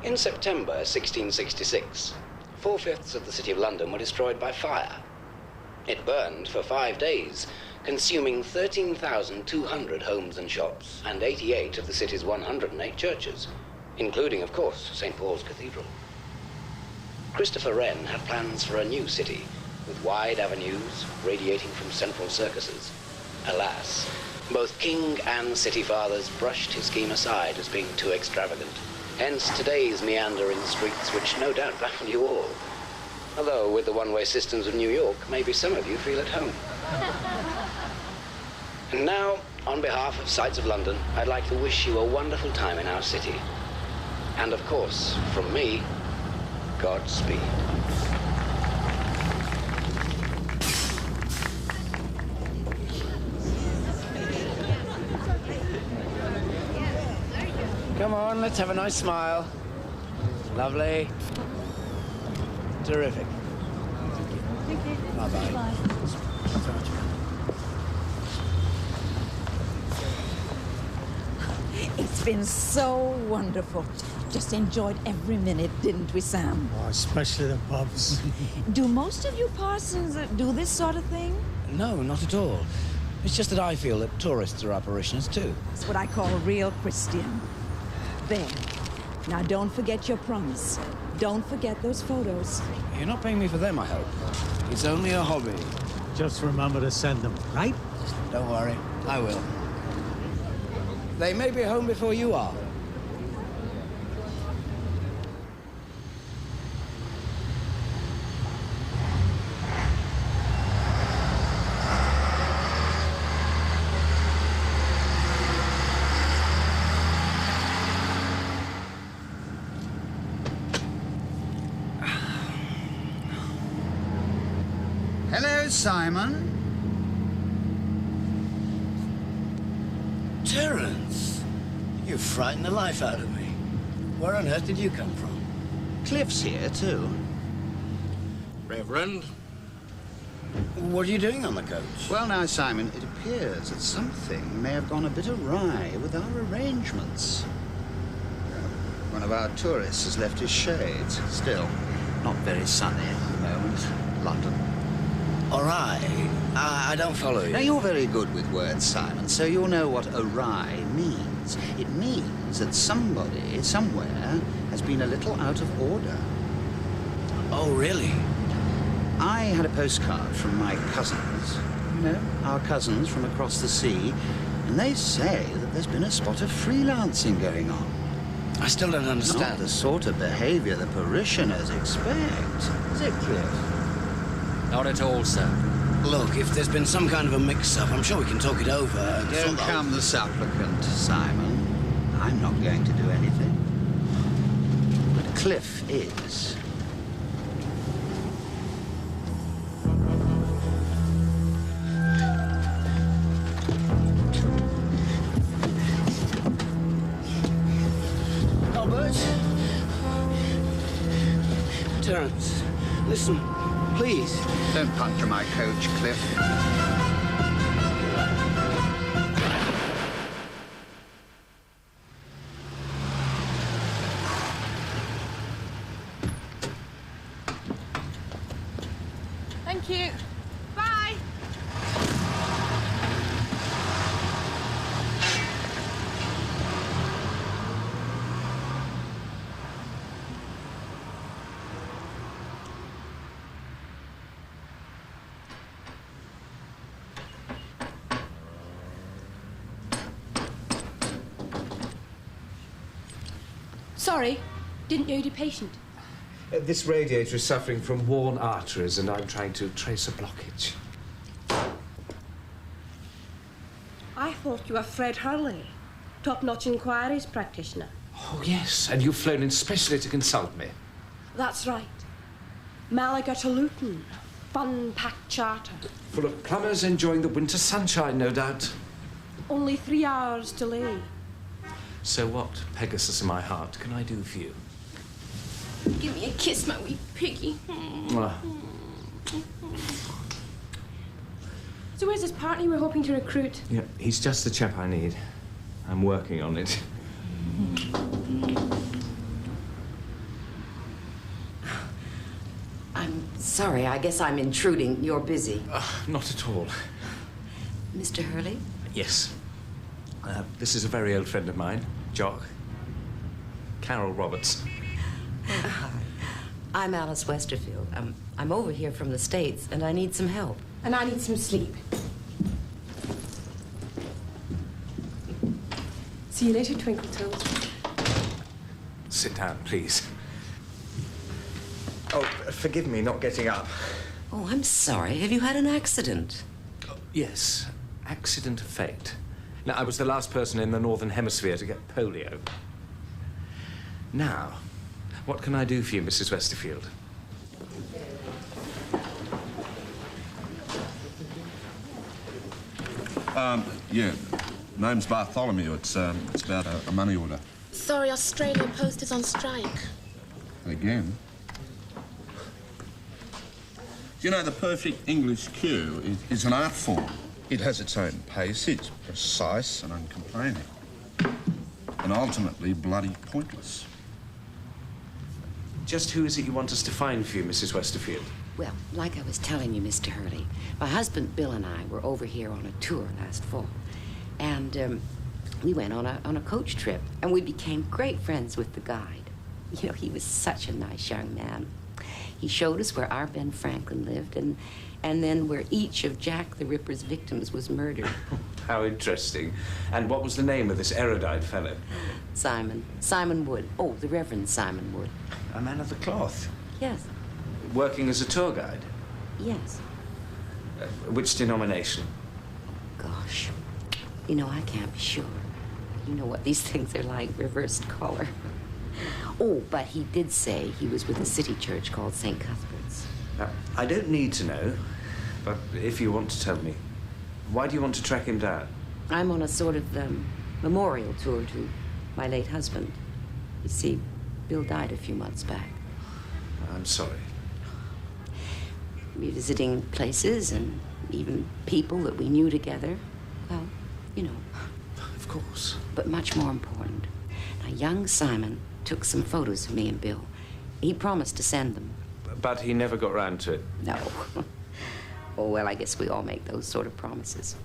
In September 1666, 4/5 of the City of London were destroyed by fire. It burned for 5 days, consuming 13,200 homes and shops, and 88 of the city's 108 churches, including, of course, St. Paul's Cathedral. Christopher Wren had plans for a new city, with wide avenues radiating from central circuses. Alas, both king and city fathers brushed his scheme aside as being too extravagant. Hence today's meandering streets, which no doubt baffle you all. Although with the one-way systems of New York, maybe some of you feel at home. And now, on behalf of Sights of London, I'd like to wish you a wonderful time in our city. And of course, from me, Godspeed. Come on, let's have a nice smile. Lovely. Terrific. Thank you. Bye-bye. Bye. It's been so wonderful. Just enjoyed every minute, didn't we, Sam? Oh, especially the pubs. Do most of you parsons do this sort of thing? No, not at all. It's just that I feel that tourists are apparitions too. It's what I call a real Christian. There. Now don't forget your promise. Don't forget those photos. You're not paying me for them, I hope. It's only a hobby. Just remember to send them, right? Don't worry, I will. They may be home before you are. Hello, Simon. Terence, you frightened the life out of me. Where on earth did you come from? Cliff's here, too. Reverend? What are you doing on the coach? Well, now, Simon, it appears that something may have gone a bit awry with our arrangements. One of our tourists has left his shades. Still, not very sunny at the moment. London. All right. I don't follow you. Now, you're very good with words, Simon, so you'll know what awry means. It means that somebody, somewhere, has been a little out of order. Oh, really? I had a postcard from my cousins. You know, our cousins from across the sea. And they say that there's been a spot of freelancing going on. I still don't understand. Not the sort of behavior the parishioners expect. Is it, Cliff? Not at all, sir. Look, if there's been some kind of a mix-up, I'm sure we can talk it over. and Don't sort out- come the supplicant, Simon. I'm not going to do anything. But Cliff is. Albert? Terence, listen, please. Don't puncture my coach, Cliff. Thank you. Bye. Sorry, didn't know you'd a patient. This radiator is suffering from worn arteries, and I'm trying to trace a blockage. I thought you were Fred Hurley, top-notch inquiries practitioner. Oh, yes, and you've flown in specially to consult me. That's right. Malaga to Luton, fun-packed charter. Full of plumbers enjoying the winter sunshine, no doubt. Only 3 hours delay. So what, Pegasus in my heart, can I do for you? Give me a kiss, my wee piggy. Mwah. So where's this partner you were hoping to recruit? Yeah, he's just the chap I need. I'm working on it. Sorry, I guess I'm intruding. You're busy. Not at all. Mr. Hurley? Yes. This is a very old friend of mine, Jock. Carol Roberts. Hi. I'm Alice Westerfield. I'm over here from the States, and I need some help. And I need some sleep. See you later, Twinkle Toes. Sit down, please. Oh, forgive me not getting up. Oh, I'm sorry. Have you had an accident? Yes, accident of fate. Now, I was the last person in the Northern Hemisphere to get polio. Now, what can I do for you, Mrs. Westerfield? Yeah. Name's Bartholomew. It's about a money order. Sorry, Australia Post is on strike. Again? You know, the perfect English queue is an art form. It has its own pace. It's precise and uncomplaining. And ultimately bloody pointless. Just who is it you want us to find for you, Mrs. Westerfield? Well, like I was telling you, Mr. Hurley, my husband Bill and I were over here on a tour last fall. And we went on a coach trip, and we became great friends with the guide. You know, he was such a nice young man. He showed us where our Ben Franklin lived, and then where each of Jack the Ripper's victims was murdered. How interesting. And what was the name of this erudite fellow? Simon Wood. Oh, the Reverend Simon Wood. A man of the cloth? Yes. Working as a tour guide? Yes. Which denomination? Gosh. You know, I can't be sure. You know what these things are like, reversed collar. Oh, but he did say he was with a city church called St. Cuthbert's. Now, I don't need to know, but if you want to tell me, why do you want to track him down? I'm on a sort of memorial tour to my late husband. You see, Bill died a few months back. I'm sorry. Revisiting places and even people that we knew together. Well, you know. Of course. But much more important. Now, young Simon took some photos of me and Bill. He promised to send them. But he never got round to it. No. Oh, well, I guess we all make those sort of promises.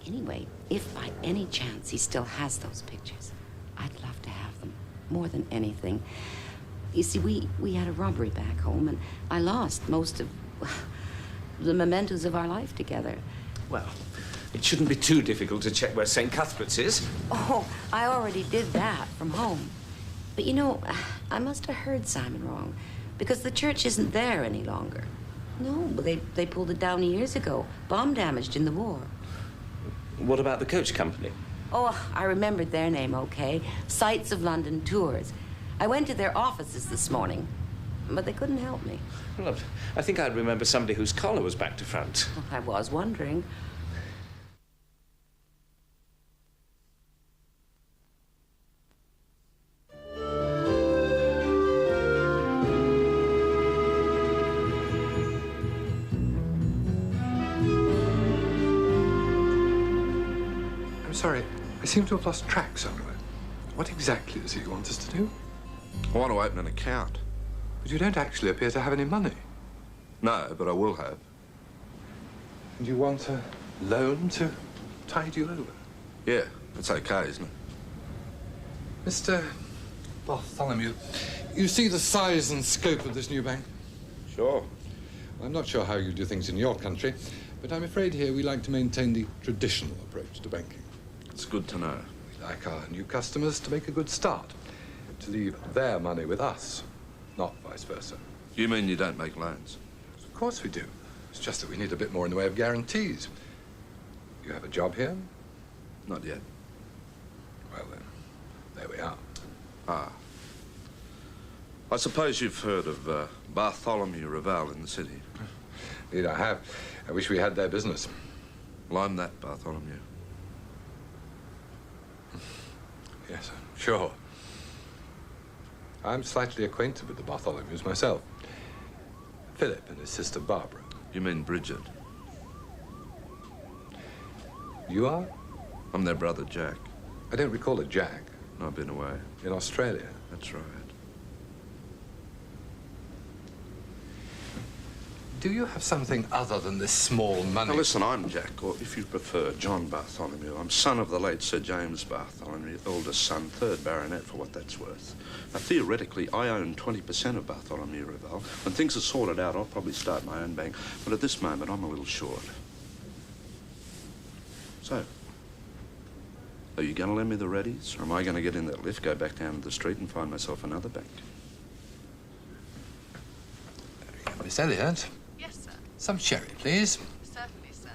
Anyway, if by any chance he still has those pictures, I'd love to have them, more than anything. You see, we had a robbery back home, and I lost most of the mementos of our life together. Well, it shouldn't be too difficult to check where St. Cuthbert's is. Oh, I already did that from home. But you know, I must have heard Simon wrong, because the church isn't there any longer. No, they pulled it down years ago. Bomb damaged in the war. What about the coach company? Oh, I remembered their name, okay. Sights of London Tours. I went to their offices this morning, but they couldn't help me. Well, I think I'd remember somebody whose collar was back to front. Oh, I was wondering. I'm sorry, I seem to have lost track somewhere. What exactly is it you want us to do? I want to open an account. But you don't actually appear to have any money. No, but I will have. And you want a loan to tide you over? Yeah, that's okay, isn't it? Mr. Bartholomew, you see the size and scope of this new bank? Sure. I'm not sure how you do things in your country, but I'm afraid here we like to maintain the traditional approach to banking. It's good to know. We like our new customers to make a good start, to leave their money with us, not vice versa. You mean you don't make loans? Of course we do. It's just that we need a bit more in the way of guarantees. You have a job here? Not yet. Well then, there we are. Ah. I suppose you've heard of Bartholomew Raval in the city. Indeed I have. I wish we had their business. Well, I'm that Bartholomew. Yes, sure. I'm slightly acquainted with the Bartholomews myself. Philip and his sister Barbara. You mean Bridget? You are? I'm their brother Jack. I don't recall a Jack. No, I've been away. In Australia? That's right. Do you have something other than this small money? Now, listen, I'm Jack, or if you prefer, John Bartholomew. I'm son of the late Sir James Bartholomew, eldest son, 3rd Baronet, for what that's worth. Now, theoretically, I own 20% of Bartholomew Reval. When things are sorted out, I'll probably start my own bank. But at this moment, I'm a little short. So, are you going to lend me the readies, or am I going to get in that lift, go back down to the street and find myself another bank? Miss Elliot? Yes, sir. Some sherry, please. Certainly, sir.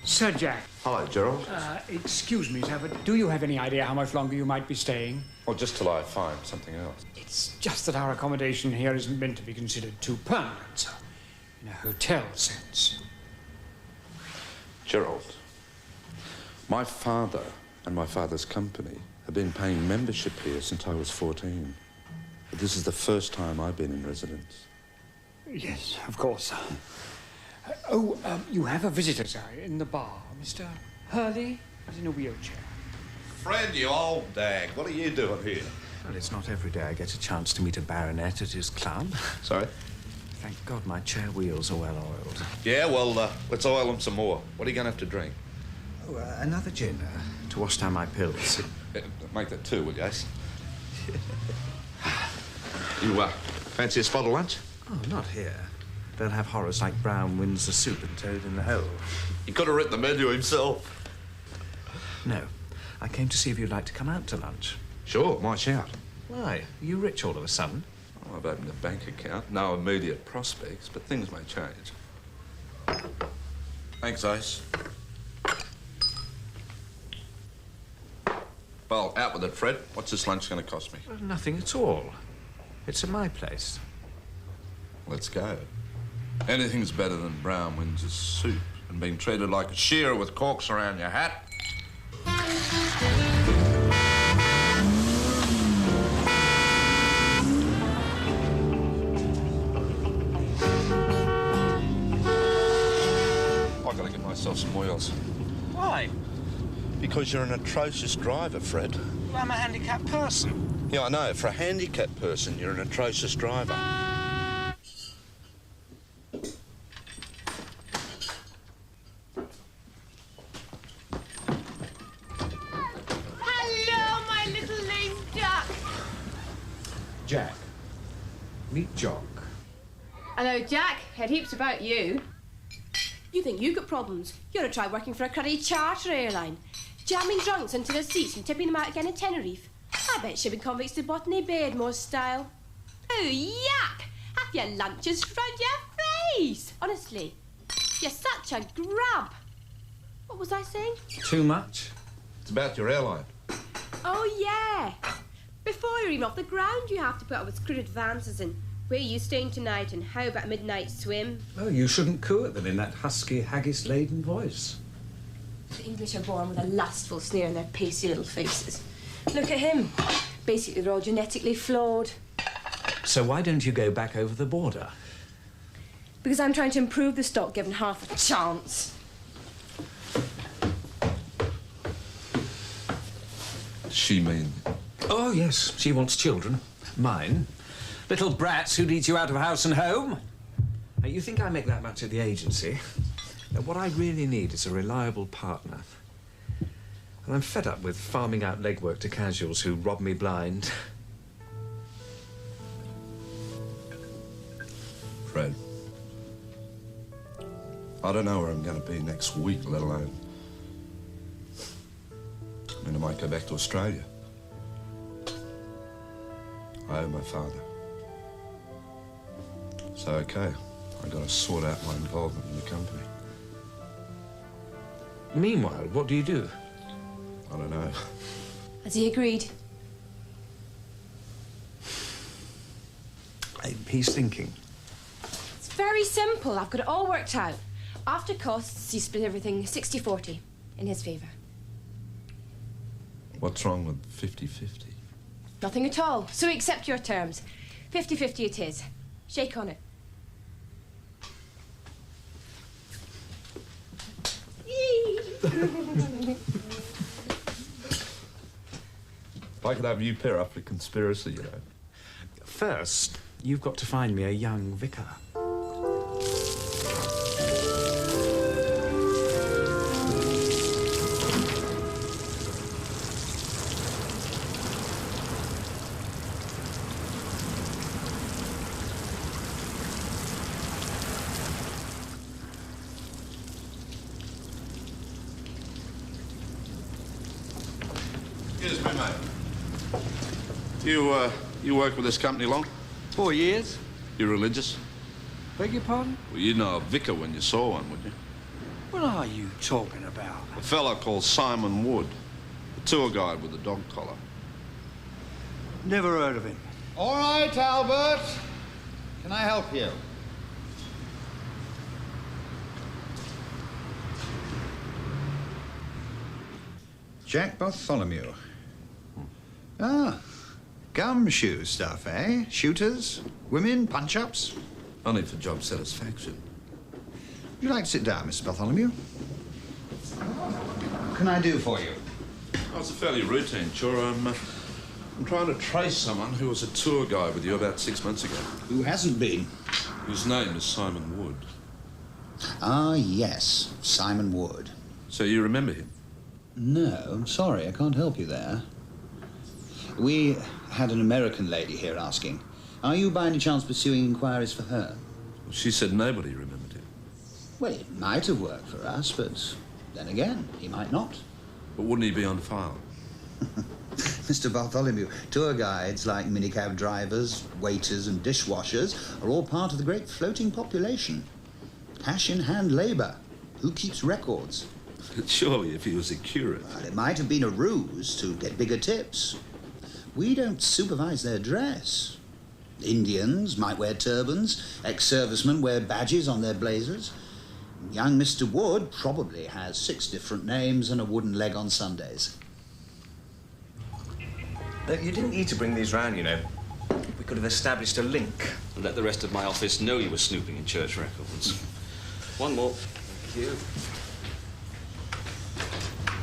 Sir Jack. Hi, Gerald. Excuse me, sir, but do you have any idea how much longer you might be staying? Well, just till I find something else. It's just that our accommodation here isn't meant to be considered too permanent, sir. In a hotel sense. Gerald, my father and my father's company have been paying membership here since I was 14. But this is the first time I've been in residence. Yes, of course, sir. You have a visitor, sir, in the bar. Mr. Hurley is in a wheelchair. Fred, you old dag, what are you doing here? Well, it's not every day I get a chance to meet a baronet at his club. Sorry? Thank God my chair wheels are well oiled. Yeah, well, let's oil them some more. What are you going to have to drink? Oh, another gin to wash down my pills. Make that 2, will you, Ace? You, fancy a spot of lunch? Oh, not here. They'll have horrors like brown Windsor soup and toad in the hole. He could have written the menu himself. No. I came to see if you'd like to come out to lunch. Sure, my shout. Why? Are you rich all of a sudden? Oh, I've opened a bank account. No immediate prospects, but things may change. Thanks, Ace. Well, out with it, Fred. What's this lunch going to cost me? Well, nothing at all. It's at my place. Let's go. Anything's better than brown Windsor soup and being treated like a shearer with corks around your hat. I've got to get myself some wheels. Why? Because you're an atrocious driver, Fred. Well, I'm a handicapped person. Yeah, I know. For a handicapped person, you're an atrocious driver. Hello, my little lame duck. Jack, meet Jock. Hello, Jack. Heard heaps about you. You think you've got problems? You ought to try working for a cruddy charter airline. Jamming drunks into their seats and tipping them out again in Tenerife. I bet shipping convicts to Botany Bay had more style. Oh, yuck! Half your lunch is round your face! Honestly, you're such a grub. What was I saying? Too much? It's about your airline. Oh, yeah. Before you're even off the ground, you have to put up with crude advances and where are you staying tonight and how about a midnight swim? Oh, you shouldn't coo at them in that husky, haggis-laden voice. The English are born with a lustful sneer in their pasty little faces. Look at him. Basically, they're all genetically flawed. So why don't you go back over the border? Because I'm trying to improve the stock given half a chance. She mean? Oh, yes. She wants children. Mine. Little brats who'd eat you out of house and home. Now, you think I make that much at the agency? Now, what I really need is a reliable partner. And I'm fed up with farming out legwork to casuals who rob me blind. Fred, I don't know where I'm going to be next week, let alone... I mean, I might go back to Australia. I owe my father. So, okay, I got to sort out my involvement in the company. Meanwhile, what do you do? I don't know. Has he agreed? He's thinking. It's very simple. I've got it all worked out. After costs, you split everything 60-40 in his favour. What's wrong with 50-50? Nothing at all. So we accept your terms. 50-50 it is. Shake on it. I could have you pair up for conspiracy, you know. First, you've got to find me a young vicar. Excuse me, mate. You work with this company long? 4 years. You religious? Beg your pardon? Well, you'd know a vicar when you saw one, wouldn't you? What are you talking about? A fella called Simon Wood, a tour guide with a dog collar. Never heard of him. All right, Albert. Can I help you? Jack Bartholomew. Ah, gumshoe stuff, eh? Shooters, women, punch-ups. Only for job satisfaction. Would you like to sit down, Mr. Bartholomew? What can I do for you? Oh, it's a fairly routine chore. I'm trying to trace someone who was a tour guide with you about 6 months ago. Who hasn't been? Whose name is Simon Wood. Ah, yes, Simon Wood. So you remember him? No, I'm sorry, I can't help you there. We had an American lady here asking, are you by any chance pursuing inquiries for her? Well, she said nobody remembered him. Well, it might have worked for us, but then again, he might not. But wouldn't he be on file? Mr. Bartholomew, tour guides like minicab drivers, waiters and dishwashers are all part of the great floating population. Cash-in-hand labour. Who keeps records? Surely if he was a curate. Well, it might have been a ruse to get bigger tips. We don't supervise their dress. Indians might wear turbans, ex-servicemen wear badges on their blazers. Young Mr. Wood probably has 6 different names and a wooden leg on Sundays. You didn't need to bring these round, you know. We could have established a link. And let the rest of my office know you were snooping in church records. One more. Thank you.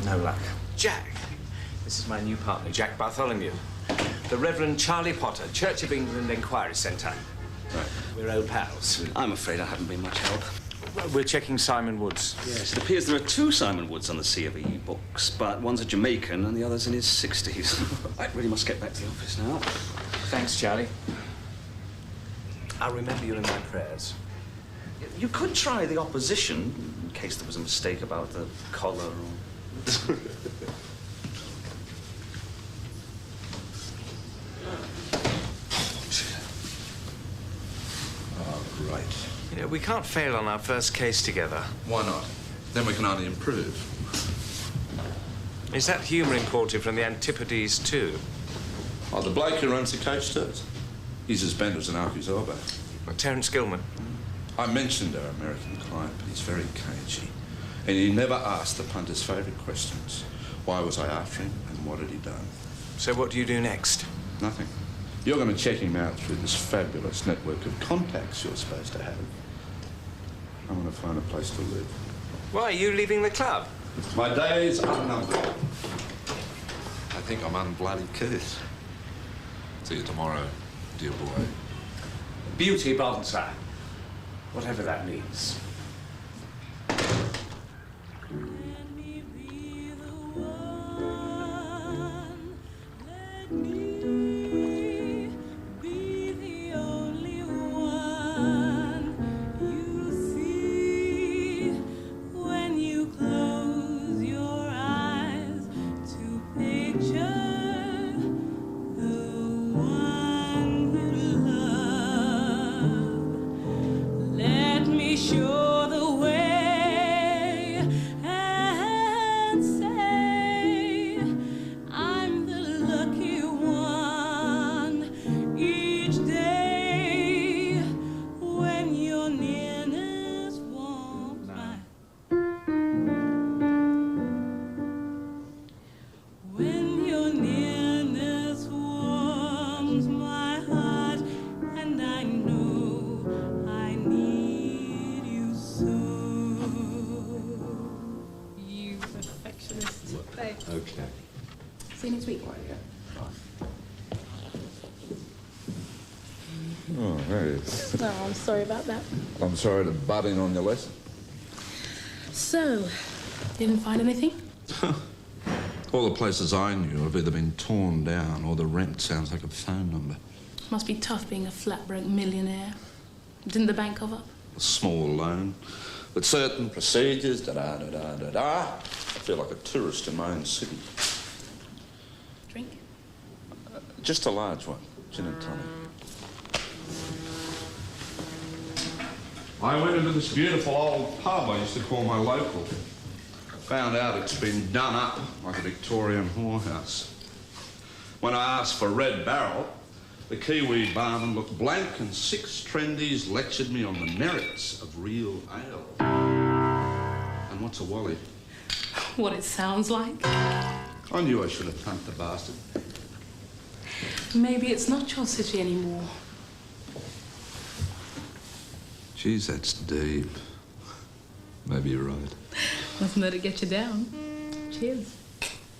No luck. Jack. This is my new partner, Jack Bartholomew. The Reverend Charlie Potter, Church of England Enquiry Centre. Right. We're old pals. I'm afraid I haven't been much help. Well, we're checking Simon Wood's. Yes, it appears there are 2 Simon Woods on the C of E books, but one's a Jamaican and the other's in his 60s. I really must get back to the office now. Thanks, Charlie. I'll remember you in my prayers. You could try the opposition, in case there was a mistake about the collar or... Right. You know, we can't fail on our first case together. Why not? Then we can only improve. Is that humour imported from the Antipodes too? Oh, the bloke who runs the coach tours. He's as bent as an Alcazaba. Terence Gilman. I mentioned our American client, but he's very cagey. And he never asked the punter's favourite questions. Why was I after him and what had he done? So what do you do next? Nothing. You're going to check him out through this fabulous network of contacts you're supposed to have. I'm going to find a place to live. Why are you leaving the club? My days are numbered. I think I'm unbloody cursed. See you tomorrow, dear boy. Beauty bonza. Whatever that means. See you next week. Oh, there it is. Oh, I'm sorry about that. I'm sorry to butt in on your lesson. So, didn't find anything? All the places I knew have either been torn down or the rent sounds like a phone number. Must be tough being a flat-broke millionaire. Didn't the bank cover up? A small loan, with certain procedures, da-da-da-da-da-da. I feel like a tourist in my own city. Drink? Just a large one, gin and tonic. I went into this beautiful old pub I used to call my local. Found out it's been done up like a Victorian whorehouse. When I asked for Red Barrel, the Kiwi barman looked blank and 6 trendies lectured me on the merits of real ale. And what's a wally? What it sounds like. I knew I should have pumped the bastard. Maybe it's not your city anymore. Geez, that's deep. Maybe you're right. Mustn't let it get you down. Cheers.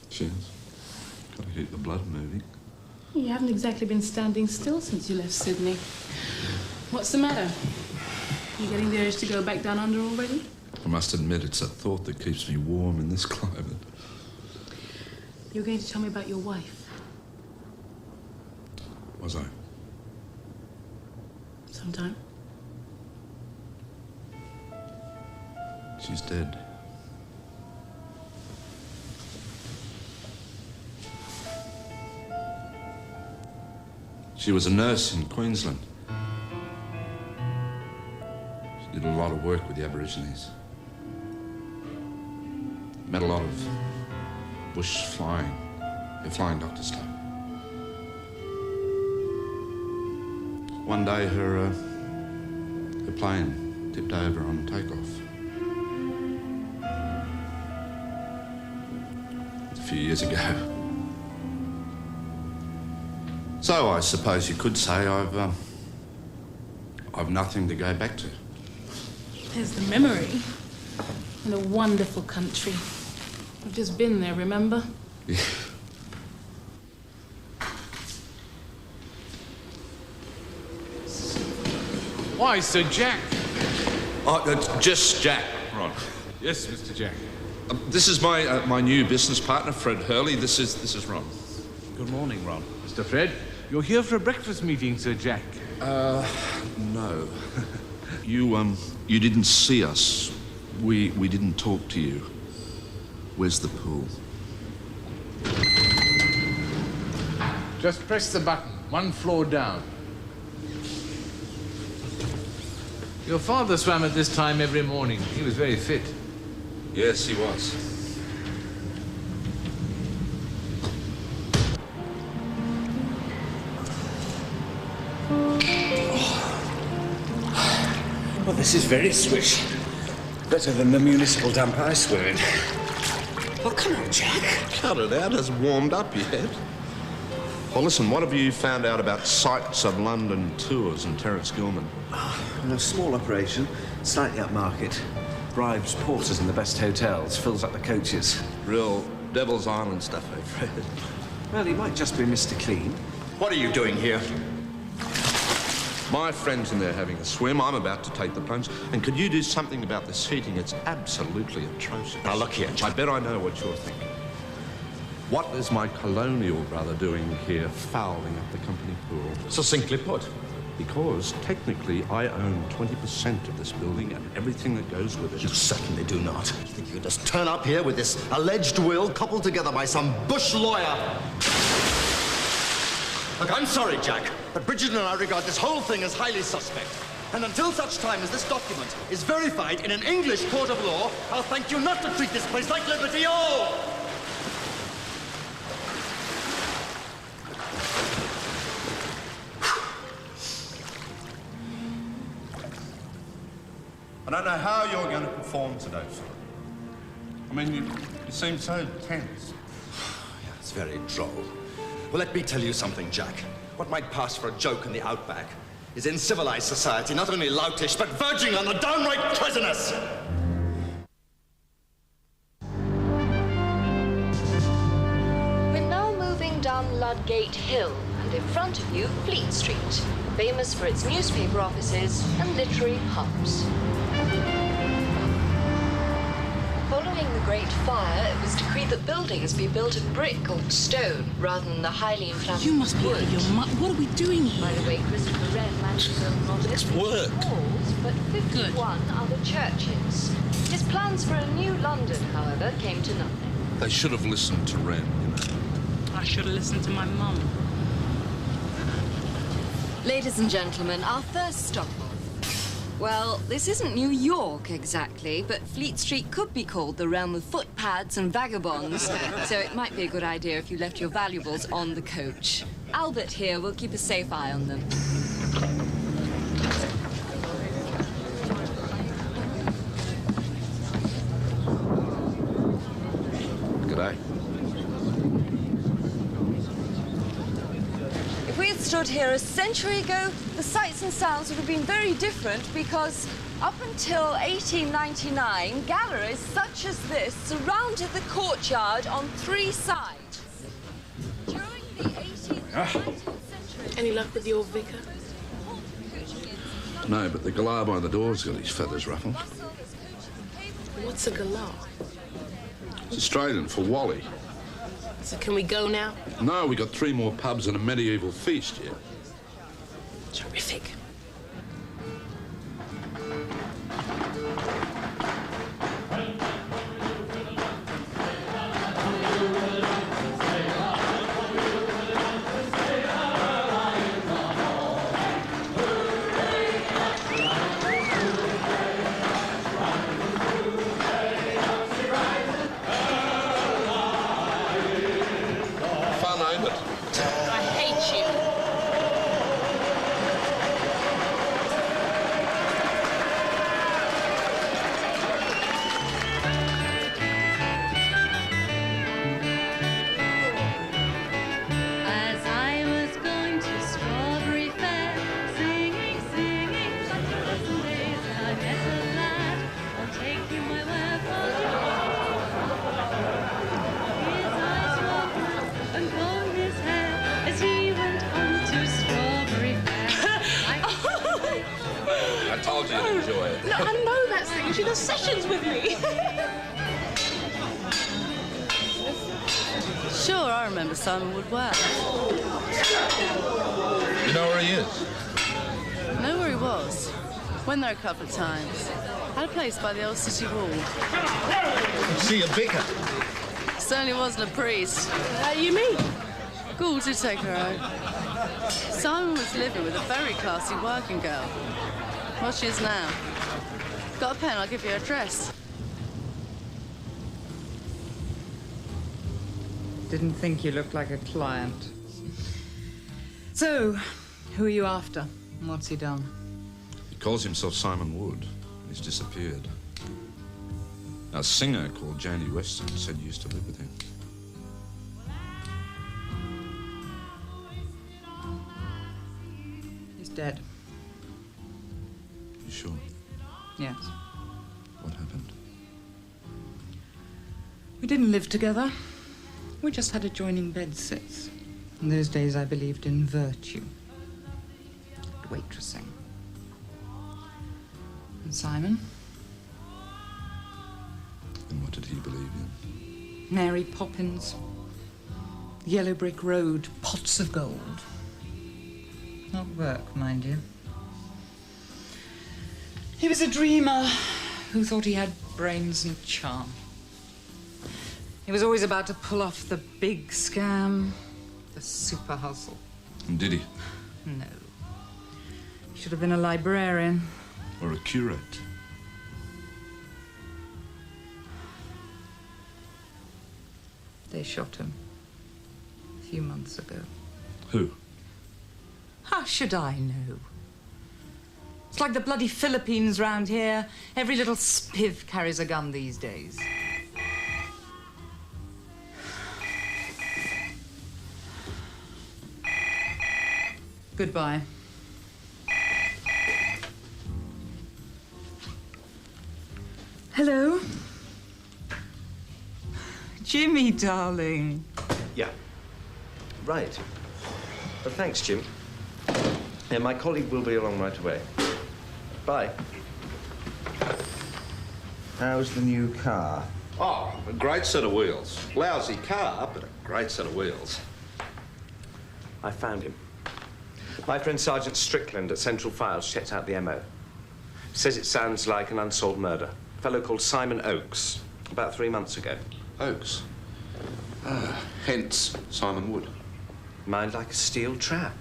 Cheers. Gotta keep the blood moving. You haven't exactly been standing still since you left Sydney. What's the matter? You getting the urge to go back down under already? I must admit, it's a thought that keeps me warm in this climate. You were going to tell me about your wife. Was I? Sometime. She's dead. She was a nurse in Queensland. She did a lot of work with the Aborigines. Met a lot of bush flying, flying doctor stuff. One day her plane tipped over on takeoff. A few years ago. So I suppose you could say I've nothing to go back to. There's the memory. In a wonderful country. I've just been there, remember? Yeah. Why, Sir Jack? Oh, just Jack, Ron. Yes, Mr. Jack. This is my new business partner, Fred Hurley. This is Ron. Good morning, Ron. Mr. Fred, you're here for a breakfast meeting, Sir Jack. No. You didn't see us. We didn't talk to you. Where's the pool? Just press the button, 1 floor down. Your father swam at this time every morning. He was very fit. Yes, he was. Well, this is very swish. Better than the municipal dump I swam in. Well, come on, Jack. Cut it out. Hasn't warmed up yet. Well, listen, what have you found out about Sights of London Tours and Terence Gilman? A small operation, slightly upmarket. Bribes porters in the best hotels, fills up the coaches. Real Devil's Island stuff, eh, Fred? Well, he might just be Mr. Clean. What are you doing here? My friend's in there having a swim. I'm about to take the plunge. And could you do something about this heating? It's absolutely atrocious. Now, look here, Jack. I bet I know what you're thinking. What is my colonial brother doing here, fouling up the company pool? Succinctly put. Because, technically, I own 20% of this building and everything that goes with it. You certainly do not. You think you could just turn up here with this alleged will coupled together by some bush lawyer? Look, I'm sorry, Jack, but Bridget and I regard this whole thing as highly suspect. And until such time as this document is verified in an English court of law, I'll thank you not to treat this place like Liberty Hall! I don't know how you're going to perform today, Philip. I mean, you seem so tense. Yeah, it's very droll. Well, let me tell you something, Jack. What might pass for a joke in the outback is in civilized society not only loutish, but verging on the downright treasonous. We're now moving down Lud Gate Hill, and in front of you, Fleet Street, famous for its newspaper offices and literary pubs. Following the Great Fire, it was decreed that buildings be built of brick or stone rather than the highly inflammable You must be out of your mind. What are we doing here? By the way, Christopher Wren managed to build not It's only work. halls, but 51 other churches. His plans for a new London, however, came to nothing. They should have listened to Wren, you know. I should have listened to my mum. Ladies and gentlemen, our first stop. Well, this isn't New York exactly, but Fleet Street could be called the realm of footpads and vagabonds, so it might be a good idea if you left your valuables on the coach. Albert here will keep a safe eye on them. G'day. If we had stood here a century ago, the sights and sounds would have been very different because up until 1899, galleries such as this surrounded the courtyard on 3 sides. During the 18th and 19th century... Any luck with your vicar? No, but the galah by the door's got his feathers ruffled. What's a galah? It's Australian for Wally. So can we go now? No, we got 3 more pubs and a medieval feast yet. Terrific. Fun, ain't it? I hate you. As I was going to Strawberry Fair, singing, singing, such pleasant days, I met a lad. I'll take you my word for his eyes were blue and gold his hair as he went on to Strawberry Fair. I told you to enjoy it. No, I know that thing. She does sessions with me. Sure, I remember Simon Wood well. You know where he is? Know where he was. Went there a couple of times. Had a place by the old city wall. See a vicar. Certainly wasn't a priest. How do you mean? Cool to take her out. Simon was living with a very classy working girl. Well, she is now. Got a pen? I'll give you her address. Didn't think you looked like a client. So, who are you after? What's he done? He calls himself Simon Wood. He's disappeared. A singer called Janie Weston said you used to live with him. He's dead. You sure? Yes. What happened? We didn't live together. We just had adjoining bedsits. In those days, I believed in virtue. Waitressing. And Simon? And what did he believe in? Mary Poppins. Yellow Brick Road. Pots of gold. Not work, mind you. He was a dreamer who thought he had brains and charm. He was always about to pull off the big scam, the super hustle. And did he? No. He should have been a librarian. Or a curate? They shot him a few months ago. Who? How should I know? It's like the bloody Philippines round here. Every little spiv carries a gun these days. Goodbye. Hello? Jimmy, darling. Yeah. Right. Well, thanks, Jim. Yeah, my colleague will be along right away. Bye. How's the new car? Oh, a great set of wheels. Lousy car, but a great set of wheels. I found him. My friend Sergeant Strickland at Central Files checked out the MO. Says it sounds like an unsolved murder. A fellow called Simon Oakes, about 3 months ago. Oakes? Hence Simon Wood. Mind like a steel trap.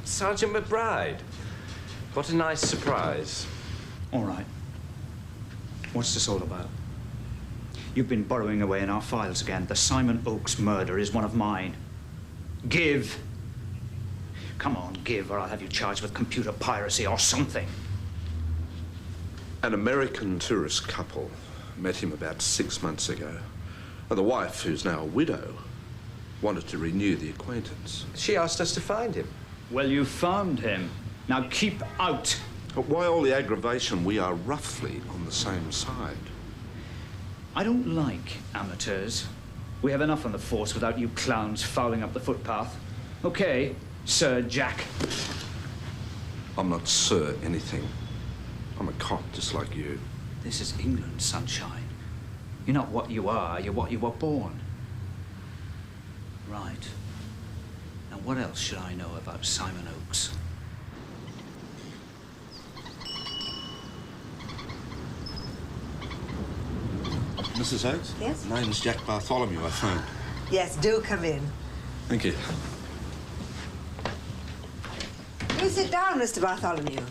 Sergeant McBride. What a nice surprise. All right. What's this all about? You've been burrowing away in our files again. The Simon Oakes murder is one of mine. Give. Come on, give, or I'll have you charged with computer piracy or something. An American tourist couple met him about 6 months ago. And the wife, who's now a widow, wanted to renew the acquaintance. She asked us to find him. Well, you found him. Now keep out. But why all the aggravation? We are roughly on the same side. I don't like amateurs. We have enough on the force without you clowns fouling up the footpath. Okay, Sir Jack. I'm not Sir anything. I'm a cop just like you. This is England, sunshine. You're not what you are, you're what you were born. Right. Now, what else should I know about Simon Oakes? Mrs. Oakes? Yes? My name's Jack Bartholomew, I phoned. Yes, do come in. Thank you. Do sit down, Mr. Bartholomew.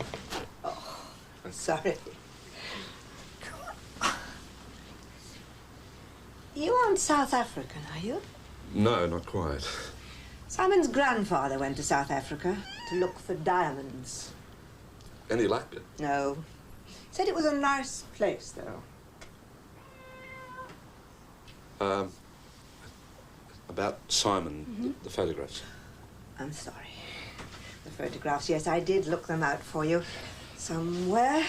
Oh, I'm sorry. You aren't South African, are you? No, not quite. Simon's grandfather went to South Africa to look for diamonds. Any luck? No. Said it was a nice place, though. About Simon, the photographs. I'm sorry. The photographs, yes, I did look them out for you. Somewhere.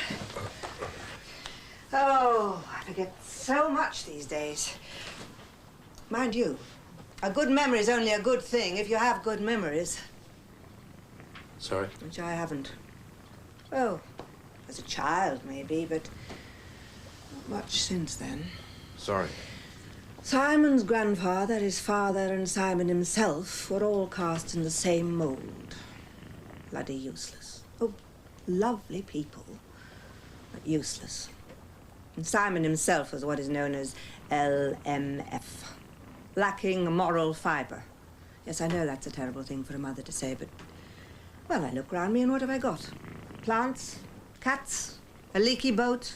Oh, I forget so much these days. Mind you, a good memory is only a good thing if you have good memories. Sorry? Which I haven't. Oh, as a child, maybe, but not much since then. Sorry. Simon's grandfather, his father, and Simon himself were all cast in the same mold. Bloody useless. Oh, lovely people, but useless. And Simon himself was what is known as LMF, lacking moral fibre. Yes, I know that's a terrible thing for a mother to say, but, well, I look round me and what have I got? Plants, cats, a leaky boat.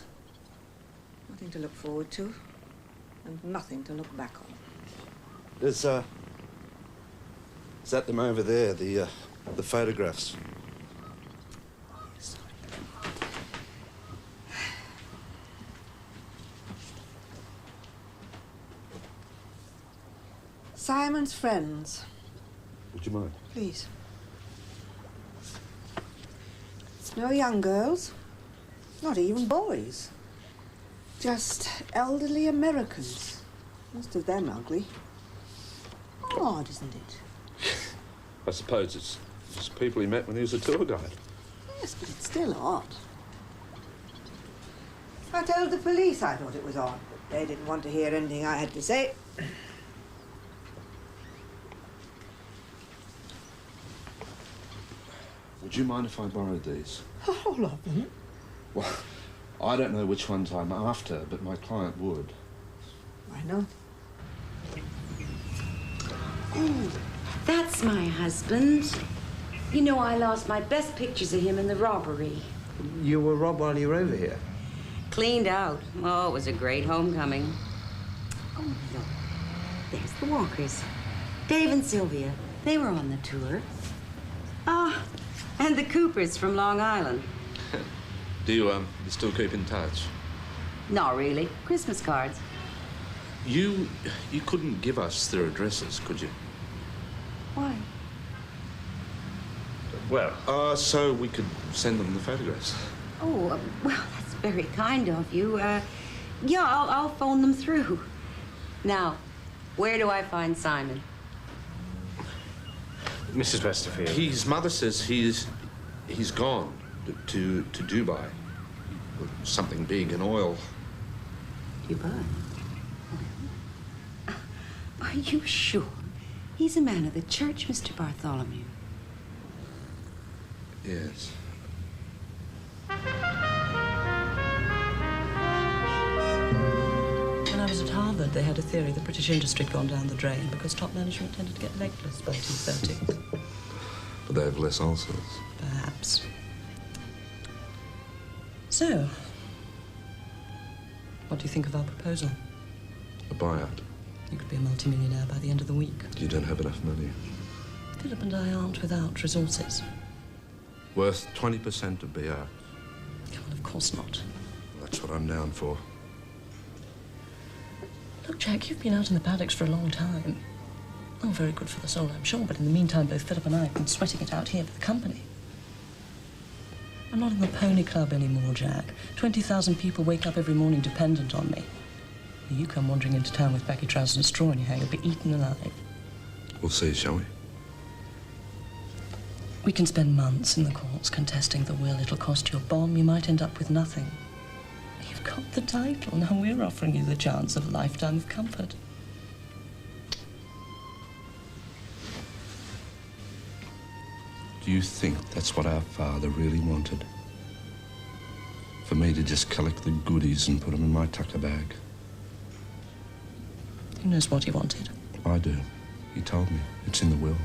Nothing to look forward to, and nothing to look back on. Is that them over there, the photographs? Simon's friends. Would you mind? Please. It's no young girls, not even boys. Just elderly Americans. Most of them ugly. Odd, isn't it? I suppose it's just people he met when he was a tour guide. Yes, but it's still odd. I told the police I thought it was odd, but they didn't want to hear anything I had to say. Would you mind if I borrowed these? All of them? Well, I don't know which ones I'm after, but my client would. Why not? Oh, that's my husband. You know, I lost my best pictures of him in the robbery. You were robbed while you were over here? Cleaned out. Oh, it was a great homecoming. Oh, look. There's the Walkers. Dave and Sylvia. They were on the tour. Ah, and the Coopers from Long Island. Do you still keep in touch? Not really. Christmas cards. You couldn't give us their addresses, could you? Why? Well, so we could send them the photographs. Oh, well, that's very kind of you. Yeah, I'll phone them through. Now, where do I find Simon? Mrs. Westerfield? His mother says he's gone to Dubai. Something big in oil. Dubai? Are you sure? He's a man of the church, Mr. Bartholomew. Yes. When I was at Harvard, they had a theory the British industry had gone down the drain because top management tended to get legless by 2:30. But they have less ulcers. Perhaps. So, what do you think of our proposal? A buyout. You could be a multimillionaire by the end of the week. You don't have enough money. Philip and I aren't without resources. Worth 20% of BR. Well, of course not. That's what I'm down for. Look, Jack, you've been out in the paddocks for a long time. Oh, very good for the soul, I'm sure, but in the meantime, both Philip and I have been sweating it out here for the company. I'm not in the pony club anymore, Jack. 20,000 people wake up every morning dependent on me. You come wandering into town with baggy trousers and straw in your hair, you'll be eaten alive. We'll see, shall we? We can spend months in the courts contesting the will. It'll cost you a bomb. You might end up with nothing. You've got the title. Now we're offering you the chance of a lifetime of comfort. Do you think that's what our father really wanted? For me to just collect the goodies and put them in my tucker bag? Who knows what he wanted? I do. He told me. It's in the will.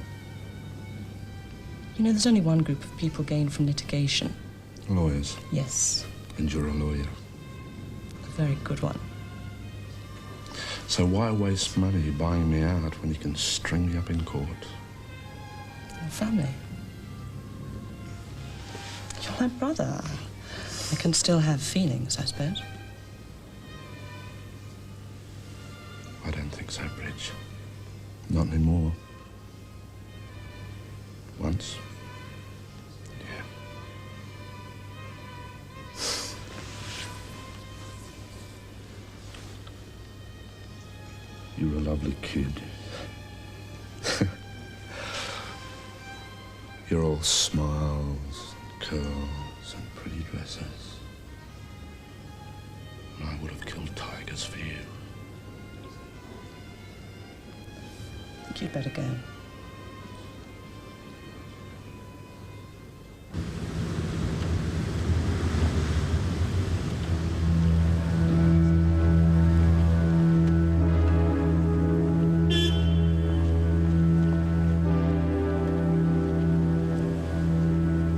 You know, there's only one group of people gained from litigation. Lawyers. Yes. And you're a lawyer. A very good one. So why waste money buying me out when you can string me up in court? Your family. You're my brother. I can still have feelings, I suppose. I don't think so, Bridge. Not anymore. Once. Yeah. You're a lovely kid. You're all smiles, curls, and pretty dresses. And I would have killed tigers for you. I think you'd better go.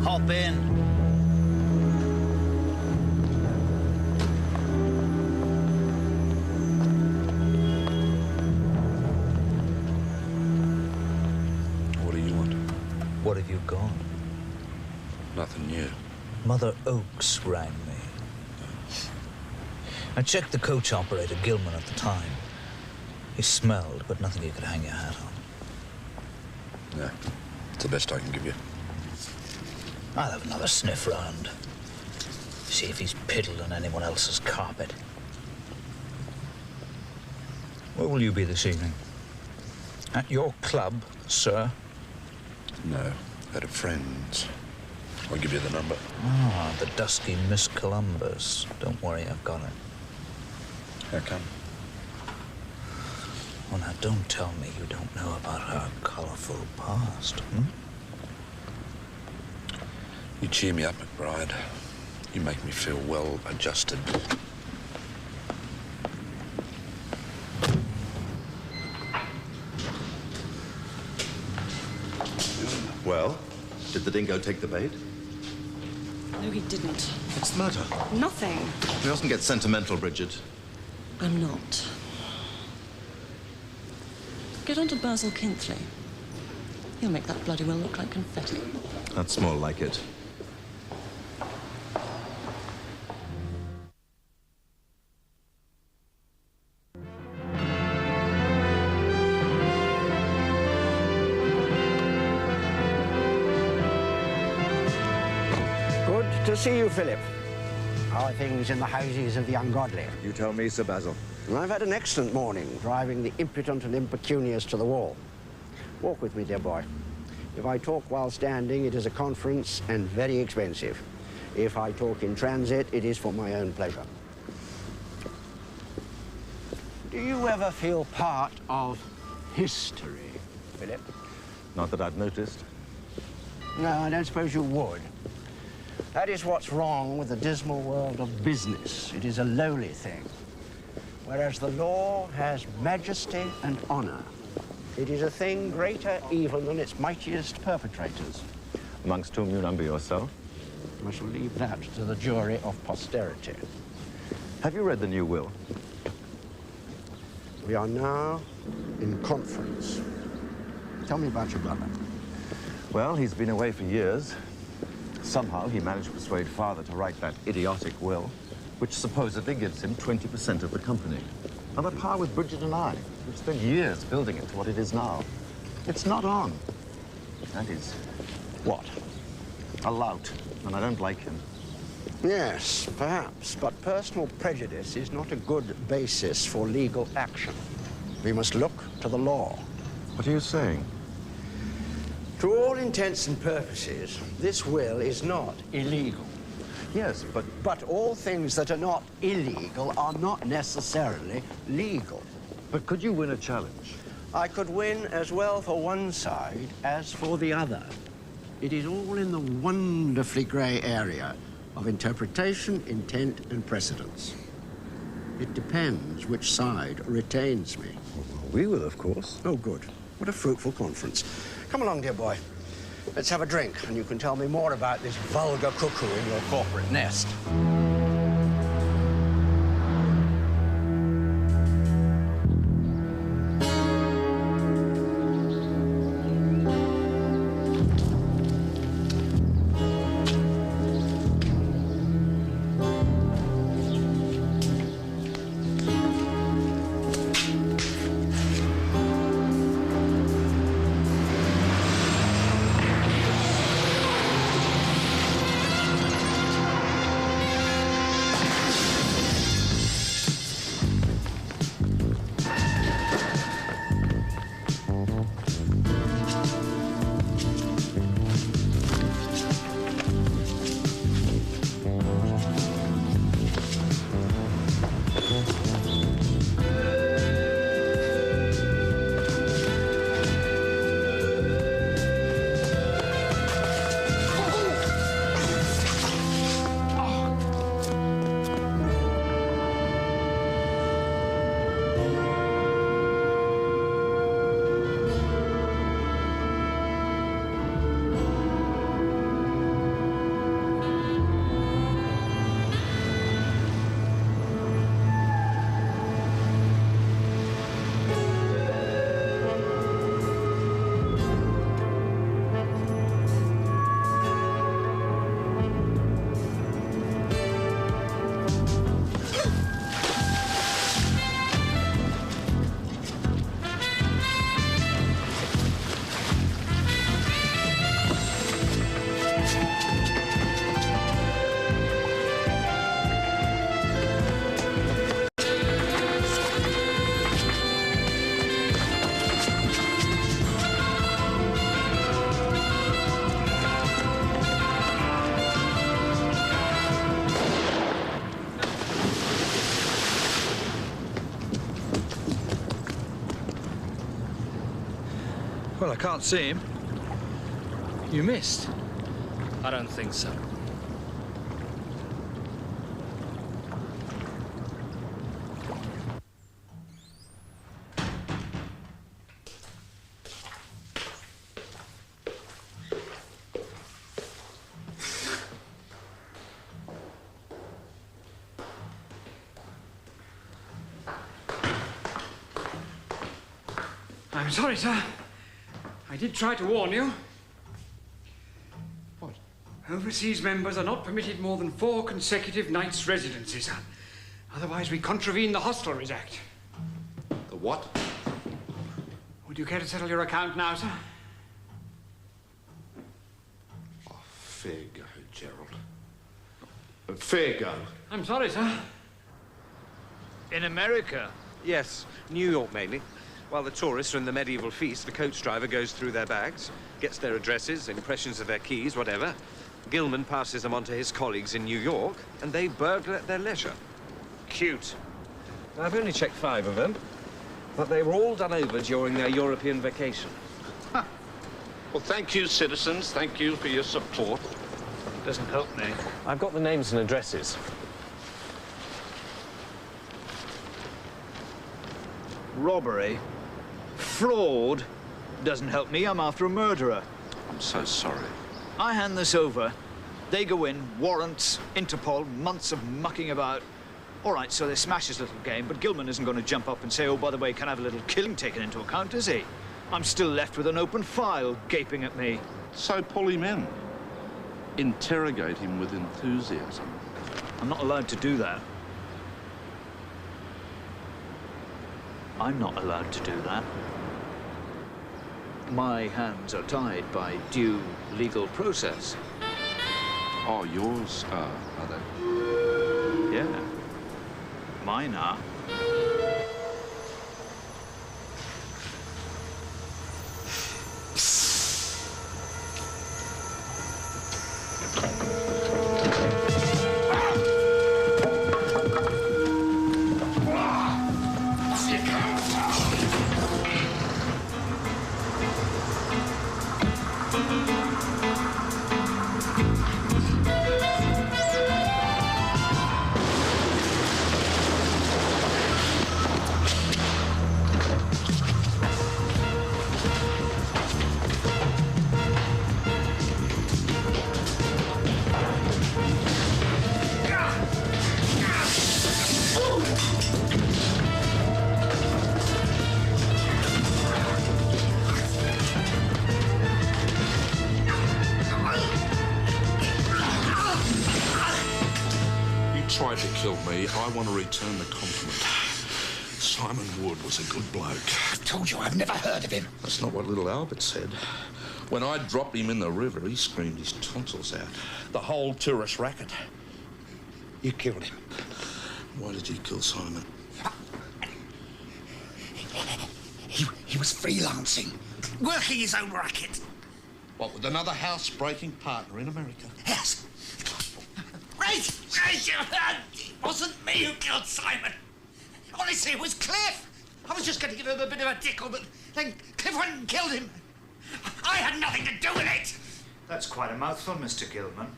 Hop in. What do you want? What have you got? Nothing new. Mother Oakes rang me. I checked the coach operator, Gilman, at the time. He smelled, but nothing you could hang your hat on. Yeah, it's the best I can give you. I'll have another sniff round. See if he's piddled on anyone else's carpet. Where will you be this evening? At your club, sir? No, at a friend's. I'll give you the number. Ah, the dusky Miss Columbus. Don't worry, I've got it. How come? Well, now, don't tell me you don't know about her colourful past, hmm? You cheer me up, McBride. You make me feel well adjusted. Well, did the dingo take the bait? No, he didn't. What's the matter? Nothing. We mustn't get sentimental, Bridget. I'm not. Get on to Basil Kintley. He'll make that bloody well look like confetti. That's more like it. Good to see you, Philip. How are things in the houses of the ungodly? You tell me, Sir Basil. I've had an excellent morning, driving the impudent and impecunious to the wall. Walk with me, dear boy. If I talk while standing, it is a conference and very expensive. If I talk in transit, it is for my own pleasure. Do you ever feel part of history, Philip? Not that I've noticed. No, I don't suppose you would. That is what's wrong with the dismal world of business. It is a lowly thing. Whereas the law has majesty and honor. It is a thing greater even than its mightiest perpetrators. Amongst whom you number yourself? I shall leave that to the jury of posterity. Have you read the new will? We are now in conference. Tell me about your brother. Well, he's been away for years. Somehow he managed to persuade Father to write that idiotic will, which supposedly gives him 20% of the company. On a par with Bridget and I. We've spent years building it to what it is now. It's not on. That is... what? A lout, and I don't like him. Yes, perhaps, but personal prejudice is not a good basis for legal action. We must look to the law. What are you saying? To all intents and purposes, this will is not illegal. Yes, but... But all things that are not illegal are not necessarily legal. But could you win a challenge? I could win as well for one side as for the other. It is all in the wonderfully grey area of interpretation, intent, and precedence. It depends which side retains me. We will, of course. Oh, good. What a fruitful conference. Come along, dear boy. Let's have a drink, and you can tell me more about this vulgar cuckoo in your corporate nest. Well, I can't see him. You missed. I don't think so. I'm sorry, sir. I did try to warn you. What? Overseas members are not permitted more than 4 consecutive nights' residency, sir. Otherwise, we contravene the Hostelries Act. The what? Would you care to settle your account now, sir? Oh, fair go, Gerald. Fair go. I'm sorry, sir. In America? Yes, New York mainly. While the tourists are in the medieval feast, the coach driver goes through their bags, gets their addresses, impressions of their keys, whatever. Gilman passes them on to his colleagues in New York, and they burgle at their leisure. Cute. I've only checked 5 of them, but they were all done over during their European vacation. Huh. Well, thank you, citizens. Thank you for your support. Doesn't help me. I've got the names and addresses. Robbery? Fraud? Doesn't help me. I'm after a murderer. I'm so sorry. I hand this over. They go in, warrants, Interpol, months of mucking about. All right, so they smash this little game, but Gilman isn't going to jump up and say, oh, by the way, can I have a little killing taken into account, is he? I'm still left with an open file gaping at me. So pull him in. Interrogate him with enthusiasm. I'm not allowed to do that. I'm not allowed to do that. My hands are tied by due legal process. Oh, yours are they? Yeah. Mine are. Tried to kill me. I want to return the compliment. Simon Wood was a good bloke. I've told you, I've never heard of him. That's not what little Albert said. When I dropped him in the river, he screamed his tonsils out. The whole tourist racket. You killed him. Why did you kill Simon? He was freelancing, working his own racket. What, with another house-breaking partner in America? Yes. Right! It wasn't me who killed Simon. Honestly, it was Cliff. I was just going to give him a bit of a tickle, but then Cliff went and killed him. I had nothing to do with it. That's quite a mouthful, Mr. Gilman.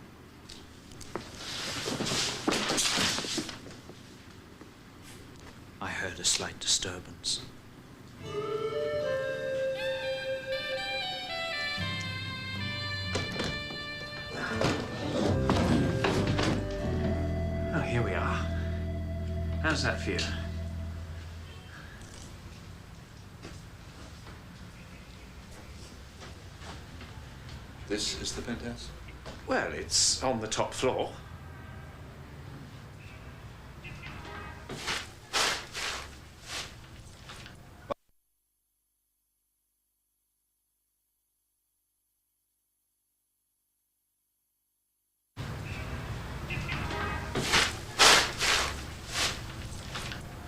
I heard a slight disturbance. Oh, here we are. How's that for you? This is the penthouse? Well, it's on the top floor.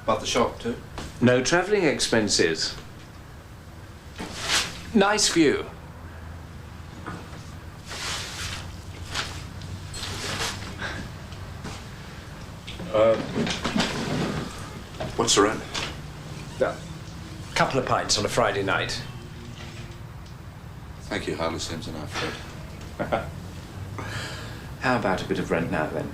About the shop, too? No travelling expenses. Nice view. What's the rent? A couple of pints on a Friday night. Thank you, hardly seems enough, Fred. How about a bit of rent now, then?